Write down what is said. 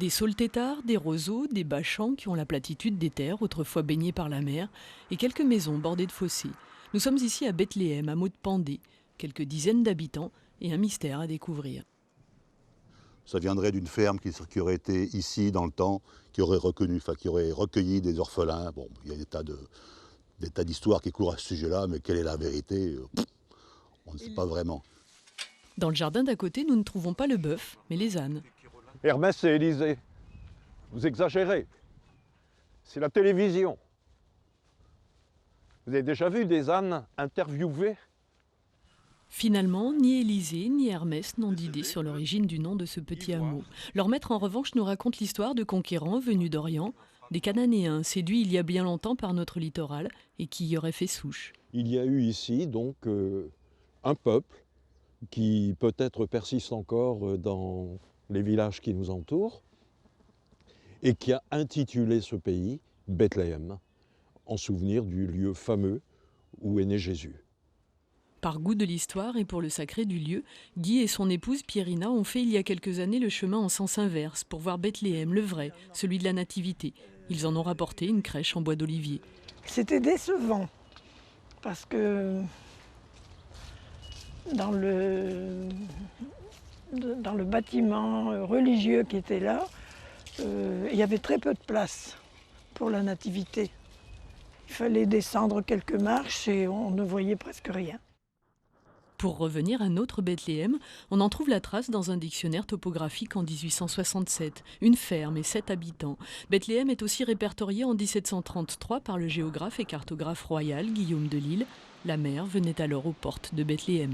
Des saules têtards, des roseaux, des bas-champs qui ont la platitude des terres autrefois baignées par la mer, et quelques maisons bordées de fossés. Nous sommes ici à Bethléem, hameau de Pendé, quelques dizaines d'habitants et un mystère à découvrir. Ça viendrait d'une ferme qui aurait été ici dans le temps, qui aurait recueilli des orphelins. Bon, il y a des tas d'histoires qui courent à ce sujet-là, mais quelle est la vérité? On ne sait pas vraiment. Dans le jardin d'à côté, nous ne trouvons pas le bœuf, mais les ânes. Hermès et Élysée, vous exagérez. C'est la télévision. Vous avez déjà vu des ânes interviewés? Finalement, ni Élysée ni Hermès n'ont d'idée sur l'origine du nom de ce petit hameau. Leur maître, en revanche, nous raconte l'histoire de conquérants venus d'Orient, des Cananéens séduits il y a bien longtemps par notre littoral et qui y auraient fait souche. Il y a eu ici donc un peuple qui peut-être persiste encore dans les villages qui nous entourent et qui a intitulé ce pays Bethléem, en souvenir du lieu fameux où est né Jésus. Par goût de l'histoire et pour le sacré du lieu, Guy et son épouse Pierrina ont fait il y a quelques années le chemin en sens inverse pour voir Bethléem, le vrai, celui de la Nativité. Ils en ont rapporté une crèche en bois d'olivier. C'était décevant parce que dans le bâtiment religieux qui était là, il y avait très peu de place pour la Nativité. Il fallait descendre quelques marches et on ne voyait presque rien. Pour revenir à notre Bethléem, on en trouve la trace dans un dictionnaire topographique en 1867. Une ferme et 7 habitants. Bethléem est aussi répertorié en 1733 par le géographe et cartographe royal Guillaume de Lille. La mer venait alors aux portes de Bethléem.